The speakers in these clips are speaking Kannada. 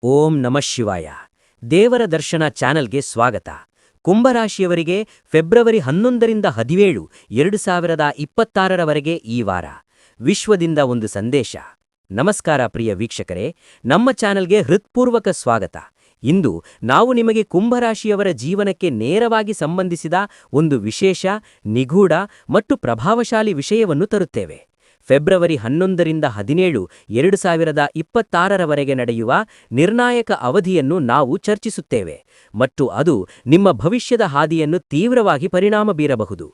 ಓಂ ನಮಃ ಶಿವಾಯ. ದೇವರ ದರ್ಶನ ಚಾನಲ್ಗೆ ಸ್ವಾಗತ. ಕುಂಭರಾಶಿಯವರಿಗೆ ಫೆಬ್ರವರಿ 11ರಿಂದ 17, 2026ರವರೆಗೆ ಈ ವಾರ ವಿಶ್ವದಿಂದ ಒಂದು ಸಂದೇಶ. ನಮಸ್ಕಾರ ಪ್ರಿಯ ವೀಕ್ಷಕರೇ, ನಮ್ಮ ಚಾನಲ್ಗೆ ಹೃತ್ಪೂರ್ವಕ ಸ್ವಾಗತ. ಇಂದು ನಾವು ನಿಮಗೆ ಕುಂಭರಾಶಿಯವರ ಜೀವನಕ್ಕೆ ನೇರವಾಗಿ ಸಂಬಂಧಿಸಿದ ಒಂದು ವಿಶೇಷ, ನಿಗೂಢ ಮತ್ತು ಪ್ರಭಾವಶಾಲಿ ವಿಷಯವನ್ನು ತರುತ್ತೇವೆ. ಫೆಬ್ರವರಿ 11ರಿಂದ 17, 2026ರವರೆಗೆ ನಡೆಯುವ ನಿರ್ಣಾಯಕ ಅವಧಿಯನ್ನು ನಾವು ಚರ್ಚಿಸುತ್ತೇವೆ ಮತ್ತು ಅದು ನಿಮ್ಮ ಭವಿಷ್ಯದ ಹಾದಿಯನ್ನು ತೀವ್ರವಾಗಿ ಪರಿಣಾಮ ಬೀರಬಹುದು.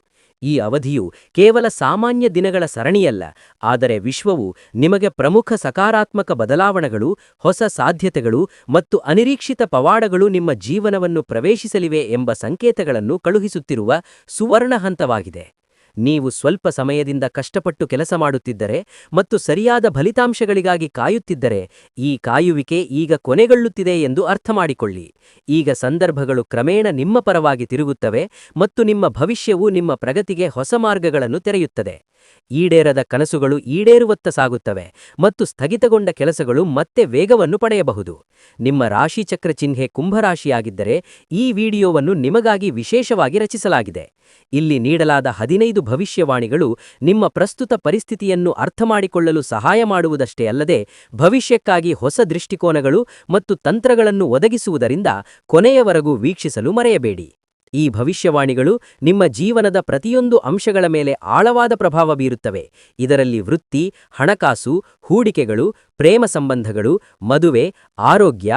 ಈ ಅವಧಿಯು ಕೇವಲ ಸಾಮಾನ್ಯ ದಿನಗಳ ಸರಣಿಯಲ್ಲ, ಆದರೆ ವಿಶ್ವವು ನಿಮಗೆ ಪ್ರಮುಖ ಸಕಾರಾತ್ಮಕ ಬದಲಾವಣೆಗಳು, ಹೊಸ ಸಾಧ್ಯತೆಗಳು ಮತ್ತು ಅನಿರೀಕ್ಷಿತ ಪವಾಡಗಳು ನಿಮ್ಮ ಜೀವನವನ್ನು ಪ್ರವೇಶಿಸಲಿವೆ ಎಂಬ ಸಂಕೇತಗಳನ್ನು ಕಳುಹಿಸುತ್ತಿರುವ ಸುವರ್ಣ ಹಂತವಾಗಿದೆ. ನೀವು ಸ್ವಲ್ಪ ಸಮಯದಿಂದ ಕಷ್ಟಪಟ್ಟು ಕೆಲಸ ಮಾಡುತ್ತಿದ್ದರೆ ಮತ್ತು ಸರಿಯಾದ ಫಲಿತಾಂಶಗಳಿಗಾಗಿ ಕಾಯುತ್ತಿದ್ದರೆ, ಈ ಕಾಯುವಿಕೆ ಈಗ ಕೊನೆಗೊಳ್ಳುತ್ತಿದೆ ಎಂದು ಅರ್ಥಮಾಡಿಕೊಳ್ಳಿ. ಈಗ ಸಂದರ್ಭಗಳು ಕ್ರಮೇಣ ನಿಮ್ಮ ಪರವಾಗಿ ತಿರುಗುತ್ತವೆ ಮತ್ತು ನಿಮ್ಮ ಭವಿಷ್ಯವು ನಿಮ್ಮ ಪ್ರಗತಿಗೆ ಹೊಸ ಮಾರ್ಗಗಳನ್ನು ತೆರೆಯುತ್ತದೆ. ಈಡೇರದ ಕನಸುಗಳು ಈಡೇರುವತ್ತ ಸಾಗುತ್ತವೆ ಮತ್ತು ಸ್ಥಗಿತಗೊಂಡ ಕೆಲಸಗಳು ಮತ್ತೆ ವೇಗವನ್ನು ಪಡೆಯಬಹುದು. ನಿಮ್ಮ ರಾಶಿಚಕ್ರ ಚಿಹ್ನೆ ಕುಂಭರಾಶಿಯಾಗಿದ್ದರೆ ಈ ವಿಡಿಯೋವನ್ನು ನಿಮಗಾಗಿ ವಿಶೇಷವಾಗಿ ರಚಿಸಲಾಗಿದೆ. ಇಲ್ಲಿ ನೀಡಲಾದ 15 ಭವಿಷ್ಯವಾಣಿಗಳು ನಿಮ್ಮ ಪ್ರಸ್ತುತ ಪರಿಸ್ಥಿತಿಯನ್ನು ಅರ್ಥಮಾಡಿಕೊಳ್ಳಲು ಸಹಾಯ ಮಾಡುವುದಷ್ಟೇ ಅಲ್ಲದೆ, ಭವಿಷ್ಯಕ್ಕಾಗಿ ಹೊಸ ದೃಷ್ಟಿಕೋನಗಳು ಮತ್ತು ತಂತ್ರಗಳನ್ನು ಒದಗಿಸುವುದರಿಂದ ಕೊನೆಯವರೆಗೂ ವೀಕ್ಷಿಸಲು ಮರೆಯಬೇಡಿ. ಈ ಭವಿಷ್ಯವಾಣಿಗಳು ನಿಮ್ಮ ಜೀವನದ ಪ್ರತಿಯೊಂದು ಅಂಶಗಳ ಮೇಲೆ ಆಳವಾದ ಪ್ರಭಾವ ಬೀರುತ್ತವೆ. ಇದರಲ್ಲಿ ವೃತ್ತಿ, ಹಣಕಾಸು, ಹೂಡಿಕೆಗಳು, ಪ್ರೇಮ ಸಂಬಂಧಗಳು, ಮದುವೆ, ಆರೋಗ್ಯ,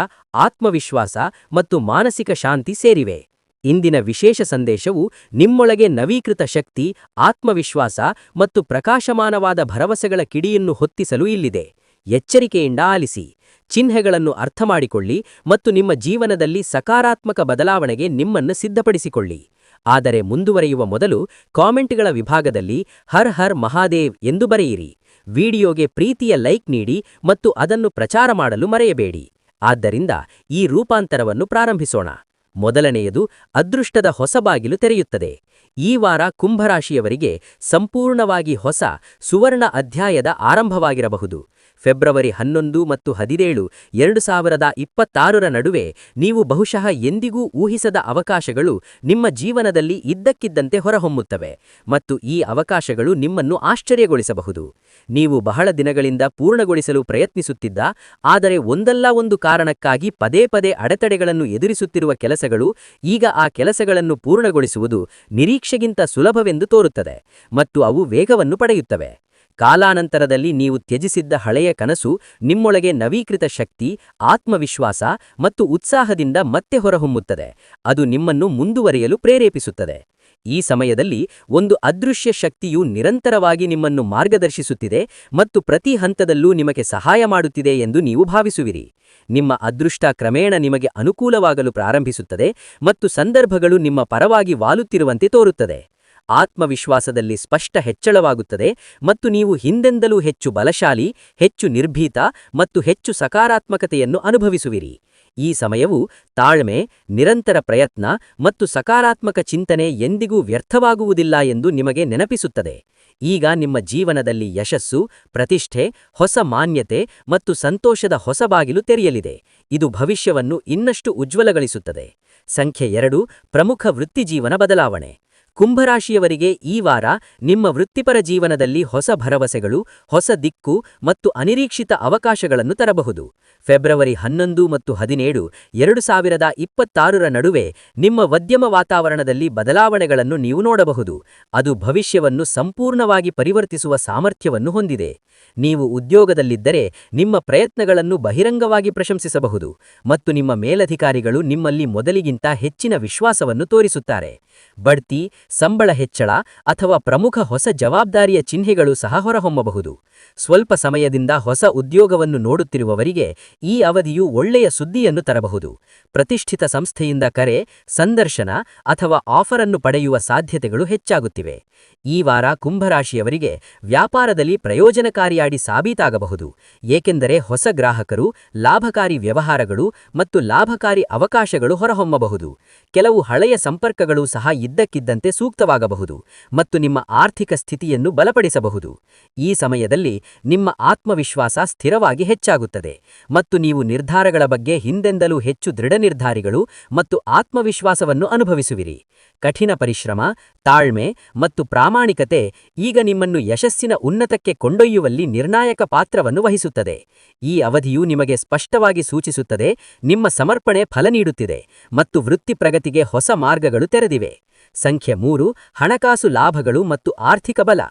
ಆತ್ಮವಿಶ್ವಾಸ ಮತ್ತು ಮಾನಸಿಕ ಶಾಂತಿ ಸೇರಿವೆ. ಇಂದಿನ ವಿಶೇಷ ಸಂದೇಶವು ನಿಮ್ಮೊಳಗೆ ನವೀಕೃತ ಶಕ್ತಿ, ಆತ್ಮವಿಶ್ವಾಸ ಮತ್ತು ಪ್ರಕಾಶಮಾನವಾದ ಭರವಸೆಗಳ ಕಿಡಿಯನ್ನು ಹೊತ್ತಿಸಲು ಇಲ್ಲಿದೆ. ಎಚ್ಚರಿಕೆಯಿಂದ ಆಲಿಸಿ, ಚಿಹ್ನೆಗಳನ್ನು ಅರ್ಥಮಾಡಿಕೊಳ್ಳಿ ಮತ್ತು ನಿಮ್ಮ ಜೀವನದಲ್ಲಿ ಸಕಾರಾತ್ಮಕ ಬದಲಾವಣೆಗೆ ನಿಮ್ಮನ್ನು ಸಿದ್ಧಪಡಿಸಿಕೊಳ್ಳಿ. ಆದರೆ ಮುಂದುವರಿಯುವ ಮೊದಲು ಕಾಮೆಂಟ್ಗಳ ವಿಭಾಗದಲ್ಲಿ ಹರ್ ಹರ್ ಮಹಾದೇವ್ ಎಂದು ಬರೆಯಿರಿ. ವಿಡಿಯೋಗೆ ಪ್ರೀತಿಯ ಲೈಕ್ ನೀಡಿ ಮತ್ತು ಅದನ್ನು ಪ್ರಚಾರ ಮಾಡಲು ಮರೆಯಬೇಡಿ. ಆದ್ದರಿಂದ ಈ ರೂಪಾಂತರವನ್ನು ಪ್ರಾರಂಭಿಸೋಣ. ಮೊದಲನೆಯದು, ಅದೃಷ್ಟದ ಹೊಸ ಬಾಗಿಲು ತೆರೆಯುತ್ತದೆ. ಈ ವಾರ ಕುಂಭರಾಶಿಯವರಿಗೆ ಸಂಪೂರ್ಣವಾಗಿ ಹೊಸ, ಸುವರ್ಣ ಅಧ್ಯಾಯದ ಆರಂಭವಾಗಿರಬಹುದು. ಫೆಬ್ರವರಿ 11 ಮತ್ತು 17, 2026ರ ನಡುವೆ ನೀವು ಬಹುಶಃ ಎಂದಿಗೂ ಊಹಿಸದ ಅವಕಾಶಗಳು ನಿಮ್ಮ ಜೀವನದಲ್ಲಿ ಇದ್ದಕ್ಕಿದ್ದಂತೆ ಹೊರಹೊಮ್ಮುತ್ತವೆ ಮತ್ತು ಈ ಅವಕಾಶಗಳು ನಿಮ್ಮನ್ನು ಆಶ್ಚರ್ಯಗೊಳಿಸಬಹುದು. ನೀವು ಬಹಳ ದಿನಗಳಿಂದ ಪೂರ್ಣಗೊಳಿಸಲು ಪ್ರಯತ್ನಿಸುತ್ತಿದ್ದ, ಆದರೆ ಒಂದಲ್ಲ ಒಂದು ಕಾರಣಕ್ಕಾಗಿ ಪದೇ ಪದೇ ಅಡೆತಡೆಗಳನ್ನು ಎದುರಿಸುತ್ತಿರುವ ಕೆಲಸಗಳು, ಈಗ ಆ ಕೆಲಸಗಳನ್ನು ಪೂರ್ಣಗೊಳಿಸುವುದು ನಿರೀಕ್ಷೆಗಿಂತ ಸುಲಭವೆಂದು ತೋರುತ್ತದೆ ಮತ್ತು ಅವು ವೇಗವನ್ನು ಪಡೆಯುತ್ತವೆ. ಕಾಲಾನಂತರದಲ್ಲಿ ನೀವು ತ್ಯಜಿಸಿದ್ದ ಹಳೆಯ ಕನಸು ನಿಮ್ಮೊಳಗೆ ನವೀಕೃತ ಶಕ್ತಿ, ಆತ್ಮವಿಶ್ವಾಸ ಮತ್ತು ಉತ್ಸಾಹದಿಂದ ಮತ್ತೆ ಹೊರಹೊಮ್ಮುತ್ತದೆ. ಅದು ನಿಮ್ಮನ್ನು ಮುಂದುವರಿಯಲು ಪ್ರೇರೇಪಿಸುತ್ತದೆ. ಈ ಸಮಯದಲ್ಲಿ ಒಂದು ಅದೃಶ್ಯ ಶಕ್ತಿಯು ನಿರಂತರವಾಗಿ ನಿಮ್ಮನ್ನು ಮಾರ್ಗದರ್ಶಿಸುತ್ತಿದೆ ಮತ್ತು ಪ್ರತಿ ಹಂತದಲ್ಲೂ ನಿಮಗೆ ಸಹಾಯ ಮಾಡುತ್ತಿದೆ ಎಂದು ನೀವು ಭಾವಿಸುವಿರಿ. ನಿಮ್ಮ ಅದೃಷ್ಟ ಕ್ರಮೇಣ ನಿಮಗೆ ಅನುಕೂಲವಾಗಲು ಪ್ರಾರಂಭಿಸುತ್ತದೆ ಮತ್ತು ಸಂದರ್ಭಗಳು ನಿಮ್ಮ ಪರವಾಗಿ ವಾಲುತ್ತಿರುವಂತೆ ತೋರುತ್ತದೆ. ಆತ್ಮವಿಶ್ವಾಸದಲ್ಲಿ ಸ್ಪಷ್ಟ ಹೆಚ್ಚಳವಾಗುತ್ತದೆ ಮತ್ತು ನೀವು ಹಿಂದೆಂದಲೂ ಹೆಚ್ಚು ಬಲಶಾಲಿ, ಹೆಚ್ಚು ನಿರ್ಭೀತ ಮತ್ತು ಹೆಚ್ಚು ಸಕಾರಾತ್ಮಕತೆಯನ್ನು ಅನುಭವಿಸುವಿರಿ. ಈ ಸಮಯವು ತಾಳ್ಮೆ, ನಿರಂತರ ಪ್ರಯತ್ನ ಮತ್ತು ಸಕಾರಾತ್ಮಕ ಚಿಂತನೆ ಎಂದಿಗೂ ವ್ಯರ್ಥವಾಗುವುದಿಲ್ಲ ಎಂದು ನಿಮಗೆ ನೆನಪಿಸುತ್ತದೆ. ಈಗ ನಿಮ್ಮ ಜೀವನದಲ್ಲಿ ಯಶಸ್ಸು, ಪ್ರತಿಷ್ಠೆ, ಹೊಸ ಮಾನ್ಯತೆ ಮತ್ತು ಸಂತೋಷದ ಹೊಸ ಬಾಗಿಲು ತೆರೆಯಲಿದೆ. ಇದು ಭವಿಷ್ಯವನ್ನು ಇನ್ನಷ್ಟು ಉಜ್ವಲಗೊಳಿಸುತ್ತದೆ. ಸಂಖ್ಯೆ 2, ಪ್ರಮುಖ ವೃತ್ತಿಜೀವನ ಬದಲಾವಣೆ. ಕುಂಭರಾಶಿಯವರಿಗೆ ಈ ವಾರ ನಿಮ್ಮ ವೃತ್ತಿಪರ ಜೀವನದಲ್ಲಿ ಹೊಸ ಭರವಸೆಗಳು, ಹೊಸ ದಿಕ್ಕು ಮತ್ತು ಅನಿರೀಕ್ಷಿತ ಅವಕಾಶಗಳನ್ನು ತರಬಹುದು. ಫೆಬ್ರವರಿ 11 ಮತ್ತು 17, 2026ರ ನಡುವೆ ನಿಮ್ಮ ಉದ್ಯಮ ವಾತಾವರಣದಲ್ಲಿ ಬದಲಾವಣೆಗಳನ್ನು ನೀವು ನೋಡಬಹುದು. ಅದು ಭವಿಷ್ಯವನ್ನು ಸಂಪೂರ್ಣವಾಗಿ ಪರಿವರ್ತಿಸುವ ಸಾಮರ್ಥ್ಯವನ್ನು ಹೊಂದಿದೆ. ನೀವು ಉದ್ಯೋಗದಲ್ಲಿದ್ದರೆ ನಿಮ್ಮ ಪ್ರಯತ್ನಗಳನ್ನು ಬಹಿರಂಗವಾಗಿ ಪ್ರಶಂಸಿಸಬಹುದು ಮತ್ತು ನಿಮ್ಮ ಮೇಲಧಿಕಾರಿಗಳು ನಿಮ್ಮಲ್ಲಿ ಮೊದಲಿಗಿಂತ ಹೆಚ್ಚಿನ ವಿಶ್ವಾಸವನ್ನು ತೋರಿಸುತ್ತಾರೆ. ಬಡ್ತಿ, ಸಂಬಳ ಹೆಚ್ಚಳ ಅಥವಾ ಪ್ರಮುಖ ಹೊಸ ಜವಾಬ್ದಾರಿಯ ಚಿಹ್ನೆಗಳು ಸಹ ಹೊರಹೊಮ್ಮಬಹುದು. ಸ್ವಲ್ಪ ಸಮಯದಿಂದ ಹೊಸ ಉದ್ಯೋಗವನ್ನು ನೋಡುತ್ತಿರುವವರಿಗೆ ಈ ಅವಧಿಯು ಒಳ್ಳೆಯ ಸುದ್ದಿಯನ್ನು ತರಬಹುದು. ಪ್ರತಿಷ್ಠಿತ ಸಂಸ್ಥೆಯಿಂದ ಕರೆ, ಸಂದರ್ಶನ ಅಥವಾ ಆಫರ್ ಅನ್ನು ಪಡೆಯುವ ಸಾಧ್ಯತೆಗಳು ಹೆಚ್ಚಾಗುತ್ತಿವೆ. ಈ ವಾರ ಕುಂಭರಾಶಿಯವರಿಗೆ ವ್ಯಾಪಾರದಲ್ಲಿ ಪ್ರಯೋಜನಕಾರಿಯಾಗಿ ಸಾಬೀತಾಗಬಹುದು, ಏಕೆಂದರೆ ಹೊಸ ಗ್ರಾಹಕರು, ಲಾಭಕಾರಿ ವ್ಯವಹಾರಗಳು ಮತ್ತು ಲಾಭಕಾರಿ ಅವಕಾಶಗಳು ಹೊರಹೊಮ್ಮಬಹುದು. ಕೆಲವು ಹಳೆಯ ಸಂಪರ್ಕಗಳು ಸಹ ಇದ್ದಕ್ಕಿದ್ದಂತೆ ಸೂಕ್ತವಾಗಬಹುದು ಮತ್ತು ನಿಮ್ಮ ಆರ್ಥಿಕ ಸ್ಥಿತಿಯನ್ನು ಬಲಪಡಿಸಬಹುದು. ಈ ಸಮಯದಲ್ಲಿ ನಿಮ್ಮ ಆತ್ಮವಿಶ್ವಾಸ ಸ್ಥಿರವಾಗಿ ಹೆಚ್ಚಾಗುತ್ತದೆ ಮತ್ತು ನೀವು ನಿರ್ಧಾರಗಳ ಬಗ್ಗೆ ಹಿಂದೆಂದಲೂ ಹೆಚ್ಚು ದೃಢನಿರ್ಧಾರಿಗಳು ಮತ್ತು ಆತ್ಮವಿಶ್ವಾಸವನ್ನು ಅನುಭವಿಸುವಿರಿ. ಕಠಿಣ ಪರಿಶ್ರಮ, ತಾಳ್ಮೆ ಮತ್ತು ಪ್ರಾಮಾಣಿಕತೆ ಈಗ ನಿಮ್ಮನ್ನು ಯಶಸ್ಸಿನ ಉನ್ನತಕ್ಕೆ ಕೊಂಡೊಯ್ಯುವಲ್ಲಿ ನಿರ್ಣಾಯಕ ಪಾತ್ರವನ್ನು ವಹಿಸುತ್ತದೆ. ಈ ಅವಧಿಯು ನಿಮಗೆ ಸ್ಪಷ್ಟವಾಗಿ ಸೂಚಿಸುತ್ತದೆ ನಿಮ್ಮ ಸಮರ್ಪಣೆ ಫಲ ನೀಡುತ್ತಿದೆ ಮತ್ತು ವೃತ್ತಿ ಪ್ರಗತಿಗೆ ಹೊಸ ಮಾರ್ಗಗಳು ತೆರೆದಿವೆ. ಸಂಖ್ಯೆ 3, ಹಣಕಾಸು ಲಾಭಗಳು ಮತ್ತು ಆರ್ಥಿಕ ಬಲ.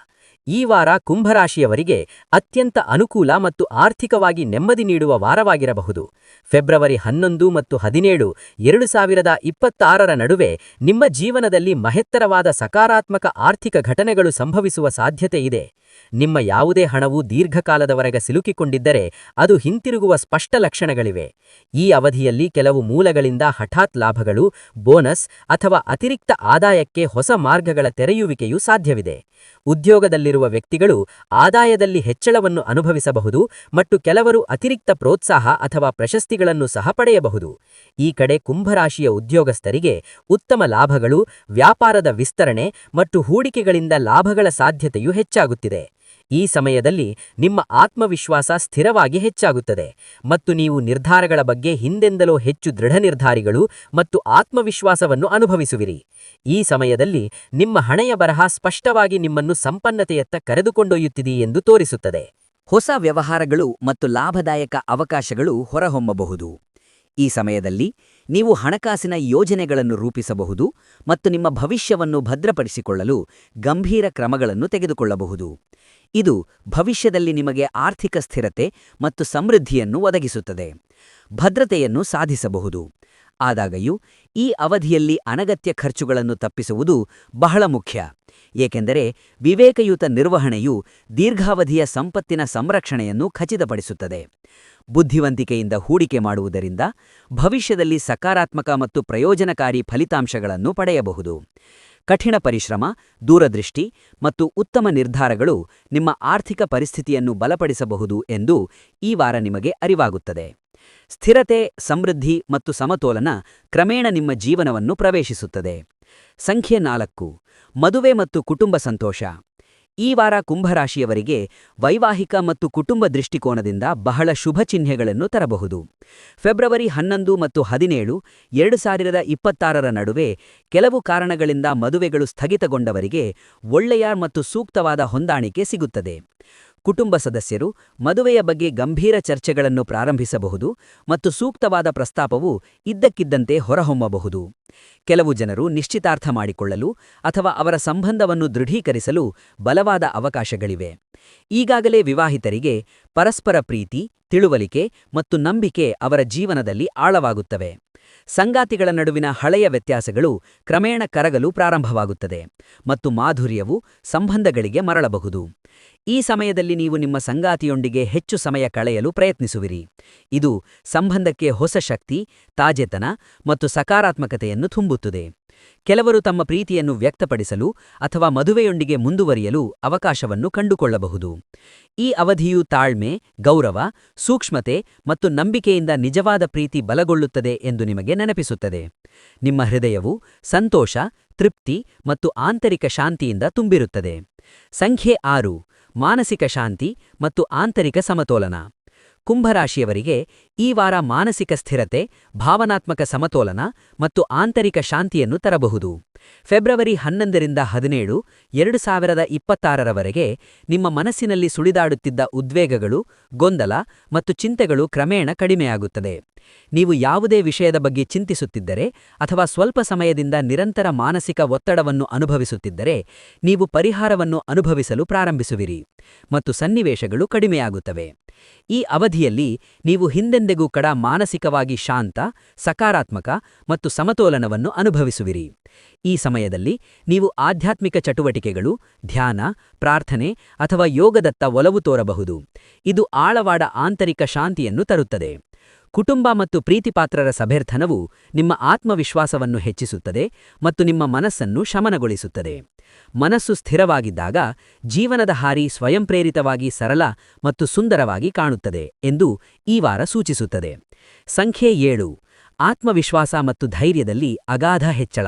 ಈ ವಾರ ಕುಂಭರಾಶಿಯವರಿಗೆ ಅತ್ಯಂತ ಅನುಕೂಲ ಮತ್ತು ಆರ್ಥಿಕವಾಗಿ ನೆಮ್ಮದಿ ನೀಡುವ ವಾರವಾಗಿರಬಹುದು. ಫೆಬ್ರವರಿ 11 ಮತ್ತು 17, 2026ರ ನಡುವೆ ನಿಮ್ಮ ಜೀವನದಲ್ಲಿ ಮಹತ್ತರವಾದ ಸಕಾರಾತ್ಮಕ ಆರ್ಥಿಕ ಘಟನೆಗಳು ಸಂಭವಿಸುವ ಸಾಧ್ಯತೆ ಇದೆ. ನಿಮ್ಮ ಯಾವುದೇ ಹಣವು ದೀರ್ಘಕಾಲದವರೆಗೆ ಸಿಲುಕಿಕೊಂಡಿದ್ದರೆ ಅದು ಹಿಂತಿರುಗುವ ಸ್ಪಷ್ಟ ಲಕ್ಷಣಗಳಿವೆ. ಈ ಅವಧಿಯಲ್ಲಿ ಕೆಲವು ಮೂಲಗಳಿಂದ ಹಠಾತ್ ಲಾಭಗಳು, ಬೋನಸ್ ಅಥವಾ ಅತಿರಿಕ್ತ ಆದಾಯಕ್ಕೆ ಹೊಸ ಮಾರ್ಗಗಳ ತೆರೆಯುವಿಕೆಯೂ ಸಾಧ್ಯವಿದೆ. ಉದ್ಯೋಗದಲ್ಲಿರುವ ವ್ಯಕ್ತಿಗಳು ಆದಾಯದಲ್ಲಿ ಹೆಚ್ಚಳವನ್ನು ಅನುಭವಿಸಬಹುದು ಮತ್ತು ಕೆಲವರು ಅತಿರಿಕ್ತ ಪ್ರೋತ್ಸಾಹ ಅಥವಾ ಪ್ರಶಸ್ತಿಗಳನ್ನು ಸಹ ಪಡೆಯಬಹುದು. ಈ ಕಡೆ ಕುಂಭರಾಶಿಯ ಉದ್ಯೋಗಸ್ಥರಿಗೆ ಉತ್ತಮ ಲಾಭಗಳು, ವ್ಯಾಪಾರದ ವಿಸ್ತರಣೆ ಮತ್ತು ಹೂಡಿಕೆಗಳಿಂದ ಲಾಭಗಳ ಸಾಧ್ಯತೆಯು ಹೆಚ್ಚಾಗುತ್ತಿದೆ. ಈ ಸಮಯದಲ್ಲಿ ನಿಮ್ಮ ಆತ್ಮವಿಶ್ವಾಸ ಸ್ಥಿರವಾಗಿ ಹೆಚ್ಚಾಗುತ್ತದೆ ಮತ್ತು ನೀವು ನಿರ್ಧಾರಗಳ ಬಗ್ಗೆ ಹಿಂದೆಂದಲೋ ಹೆಚ್ಚು ದೃಢನಿರ್ಧಾರಿಗಳು ಮತ್ತು ಆತ್ಮವಿಶ್ವಾಸವನ್ನು ಅನುಭವಿಸುವಿರಿ. ಈ ಸಮಯದಲ್ಲಿ ನಿಮ್ಮ ಹಣೆಯ ಬರಹ ಸ್ಪಷ್ಟವಾಗಿ ನಿಮ್ಮನ್ನು ಸಂಪನ್ನತೆಯತ್ತ ಕರೆದುಕೊಂಡೊಯ್ಯುತ್ತಿದೆ ಎಂದು ತೋರಿಸುತ್ತದೆ. ಹೊಸ ವ್ಯವಹಾರಗಳು ಮತ್ತು ಲಾಭದಾಯಕ ಅವಕಾಶಗಳು ಹೊರಹೊಮ್ಮಬಹುದು. ಈ ಸಮಯದಲ್ಲಿ ನೀವು ಹಣಕಾಸಿನ ಯೋಜನೆಗಳನ್ನು ರೂಪಿಸಬಹುದು ಮತ್ತು ನಿಮ್ಮ ಭವಿಷ್ಯವನ್ನು ಭದ್ರಪಡಿಸಿಕೊಳ್ಳಲು ಗಂಭೀರ ಕ್ರಮಗಳನ್ನು ತೆಗೆದುಕೊಳ್ಳಬಹುದು. ಇದು ಭವಿಷ್ಯದಲ್ಲಿ ನಿಮಗೆ ಆರ್ಥಿಕ ಸ್ಥಿರತೆ ಮತ್ತು ಸಮೃದ್ಧಿಯನ್ನು ಒದಗಿಸುತ್ತದೆ. ಭದ್ರತೆಯನ್ನು ಸಾಧಿಸಬಹುದು. ಆದಾಗ್ಯೂ ಈ ಅವಧಿಯಲ್ಲಿ ಅನಗತ್ಯ ಖರ್ಚುಗಳನ್ನು ತಪ್ಪಿಸುವುದು ಬಹಳ ಮುಖ್ಯ, ಏಕೆಂದರೆ ವಿವೇಕಯುತ ನಿರ್ವಹಣೆಯು ದೀರ್ಘಾವಧಿಯ ಸಂಪತ್ತಿನ ಸಂರಕ್ಷಣೆಯನ್ನು ಖಚಿತಪಡಿಸುತ್ತದೆ. ಬುದ್ಧಿವಂತಿಕೆಯಿಂದ ಹೂಡಿಕೆ ಮಾಡುವುದರಿಂದ ಭವಿಷ್ಯದಲ್ಲಿ ಸಕಾರಾತ್ಮಕ ಮತ್ತು ಪ್ರಯೋಜನಕಾರಿ ಫಲಿತಾಂಶಗಳನ್ನು ಪಡೆಯಬಹುದು. ಕಠಿಣ ಪರಿಶ್ರಮ, ದೂರದೃಷ್ಟಿ ಮತ್ತು ಉತ್ತಮ ನಿರ್ಧಾರಗಳು ನಿಮ್ಮ ಆರ್ಥಿಕ ಪರಿಸ್ಥಿತಿಯನ್ನು ಬಲಪಡಿಸಬಹುದು ಎಂದು ಈ ವಾರ ನಿಮಗೆ ಅರಿವಾಗುತ್ತದೆ. ಸ್ಥಿರತೆ, ಸಮೃದ್ಧಿ ಮತ್ತು ಸಮತೋಲನ ಕ್ರಮೇಣ ನಿಮ್ಮ ಜೀವನವನ್ನು ಪ್ರವೇಶಿಸುತ್ತದೆ. ಸಂಖ್ಯೆ 4, ಮದುವೆ ಮತ್ತು ಕುಟುಂಬ ಸಂತೋಷ. ಈ ವಾರ ಕುಂಭರಾಶಿಯವರಿಗೆ ವೈವಾಹಿಕ ಮತ್ತು ಕುಟುಂಬ ದೃಷ್ಟಿಕೋನದಿಂದ ಬಹಳ ಶುಭ ಚಿಹ್ನೆಗಳನ್ನು ತರಬಹುದು. ಫೆಬ್ರವರಿ 11 ಮತ್ತು 17, 2026ರ ನಡುವೆ ಕೆಲವು ಕಾರಣಗಳಿಂದ ಮದುವೆಗಳು ಸ್ಥಗಿತಗೊಂಡವರಿಗೆ ಒಳ್ಳೆಯ ಮತ್ತು ಸೂಕ್ತವಾದ ಹೊಂದಾಣಿಕೆ ಸಿಗುತ್ತದೆ. ಕುಟುಂಬ ಸದಸ್ಯರು ಮದುವೆಯ ಬಗ್ಗೆ ಗಂಭೀರ ಚರ್ಚೆಗಳನ್ನು ಪ್ರಾರಂಭಿಸಬಹುದು ಮತ್ತು ಸೂಕ್ತವಾದ ಪ್ರಸ್ತಾಪವು ಇದ್ದಕ್ಕಿದ್ದಂತೆ ಹೊರಹೊಮ್ಮಬಹುದು. ಕೆಲವು ಜನರು ನಿಶ್ಚಿತಾರ್ಥ ಮಾಡಿಕೊಳ್ಳಲು ಅಥವಾ ಅವರ ಸಂಬಂಧವನ್ನು ದೃಢೀಕರಿಸಲು ಬಲವಾದ ಅವಕಾಶಗಳಿವೆ. ಈಗಾಗಲೇ ವಿವಾಹಿತರಿಗೆ ಪರಸ್ಪರ ಪ್ರೀತಿ, ತಿಳುವಳಿಕೆ ಮತ್ತು ನಂಬಿಕೆ ಅವರ ಜೀವನದಲ್ಲಿ ಆಳವಾಗುತ್ತವೆ. ಸಂಗಾತಿಗಳ ನಡುವಿನ ಹಳೆಯ ವ್ಯತ್ಯಾಸಗಳು ಕ್ರಮೇಣ ಕರಗಲು ಪ್ರಾರಂಭವಾಗುತ್ತದೆ ಮತ್ತು ಮಾಧುರ್ಯವು ಸಂಬಂಧಗಳಿಗೆ ಮರಳಬಹುದು. ಈ ಸಮಯದಲ್ಲಿ ನೀವು ನಿಮ್ಮ ಸಂಗಾತಿಯೊಂದಿಗೆ ಹೆಚ್ಚು ಸಮಯ ಕಳೆಯಲು ಪ್ರಯತ್ನಿಸುವಿರಿ. ಇದು ಸಂಬಂಧಕ್ಕೆ ಹೊಸ ಶಕ್ತಿ, ತಾಜೆತನ ಮತ್ತು ಸಕಾರಾತ್ಮಕತೆಯನ್ನು ತುಂಬುತ್ತದೆ. ಕೆಲವರು ತಮ್ಮ ಪ್ರೀತಿಯನ್ನು ವ್ಯಕ್ತಪಡಿಸಲು ಅಥವಾ ಮದುವೆಯೊಂದಿಗೆ ಮುಂದುವರಿಯಲು ಅವಕಾಶವನ್ನು ಕಂಡುಕೊಳ್ಳಬಹುದು. ಈ ಅವಧಿಯು ತಾಳ್ಮೆ, ಗೌರವ, ಸೂಕ್ಷ್ಮತೆ ಮತ್ತು ನಂಬಿಕೆಯಿಂದ ನಿಜವಾದ ಪ್ರೀತಿ ಬಲಗೊಳ್ಳುತ್ತದೆ ಎಂದು ನಿಮಗೆ ನೆನಪಿಸುತ್ತದೆ. ನಿಮ್ಮ ಹೃದಯವು ಸಂತೋಷ, ತೃಪ್ತಿ ಮತ್ತು ಆಂತರಿಕ ಶಾಂತಿಯಿಂದ ತುಂಬಿರುತ್ತದೆ. ಸಂಖ್ಯೆ 6, ಮಾನಸಿಕ ಶಾಂತಿ ಮತ್ತು ಆಂತರಿಕ ಸಮತೋಲನ. ಕುಂಭರಾಶಿಯವರಿಗೆ ಈ ವಾರ ಮಾನಸಿಕ ಸ್ಥಿರತೆ, ಭಾವನಾತ್ಮಕ ಸಮತೋಲನ ಮತ್ತು ಆಂತರಿಕ ಶಾಂತಿಯನ್ನು ತರಬಹುದು. ಫೆಬ್ರವರಿ 11ರಿಂದ 17, 2026ರವರೆಗೆ ನಿಮ್ಮ ಮನಸ್ಸಿನಲ್ಲಿ ಸುಳಿದಾಡುತ್ತಿದ್ದ ಉದ್ವೇಗಗಳು, ಗೊಂದಲ ಮತ್ತು ಚಿಂತೆಗಳು ಕ್ರಮೇಣ ಕಡಿಮೆಯಾಗುತ್ತದೆ. ನೀವು ಯಾವುದೇ ವಿಷಯದ ಬಗ್ಗೆ ಚಿಂತಿಸುತ್ತಿದ್ದರೆ ಅಥವಾ ಸ್ವಲ್ಪ ಸಮಯದಿಂದ ನಿರಂತರ ಮಾನಸಿಕ ಒತ್ತಡವನ್ನು ಅನುಭವಿಸುತ್ತಿದ್ದರೆ, ನೀವು ಪರಿಹಾರವನ್ನು ಅನುಭವಿಸಲು ಪ್ರಾರಂಭಿಸುವಿರಿ ಮತ್ತು ಸನ್ನಿವೇಶಗಳು ಕಡಿಮೆಯಾಗುತ್ತವೆ. ಈ ಅವಧಿಯಲ್ಲಿ ನೀವು ಹಿಂದೆಂದಿಗೂ ಮಾನಸಿಕವಾಗಿ ಶಾಂತ, ಸಕಾರಾತ್ಮಕ ಮತ್ತು ಸಮತೋಲನವನ್ನು ಅನುಭವಿಸುವಿರಿ. ಈ ಸಮಯದಲ್ಲಿ ನೀವು ಆಧ್ಯಾತ್ಮಿಕ ಚಟುವಟಿಕೆಗಳು, ಧ್ಯಾನ, ಪ್ರಾರ್ಥನೆ ಅಥವಾ ಯೋಗದತ್ತ ಒಲವು ತೋರಬಹುದು. ಇದು ಆಳವಾದ ಆಂತರಿಕ ಶಾಂತಿಯನ್ನು ತರುತ್ತದೆ. ಕುಟುಂಬ ಮತ್ತು ಪ್ರೀತಿಪಾತ್ರರ ಸಭೆರ್ಥನವು ನಿಮ್ಮ ಆತ್ಮವಿಶ್ವಾಸವನ್ನು ಹೆಚ್ಚಿಸುತ್ತದೆ ಮತ್ತು ನಿಮ್ಮ ಮನಸ್ಸನ್ನು ಶಮನಗೊಳಿಸುತ್ತದೆ. ಮನಸ್ಸು ಸ್ಥಿರವಾಗಿದ್ದಾಗ ಜೀವನದ ಹಾದಿ ಸ್ವಯಂಪ್ರೇರಿತವಾಗಿ ಸರಳ ಮತ್ತು ಸುಂದರವಾಗಿ ಕಾಣುತ್ತದೆ ಎಂದು ಈ ವಾರ ಸೂಚಿಸುತ್ತದೆ. ಸಂಖ್ಯೆ 7. ಆತ್ಮವಿಶ್ವಾಸ ಮತ್ತು ಧೈರ್ಯದಲ್ಲಿ ಅಗಾಧ ಹೆಚ್ಚಳ.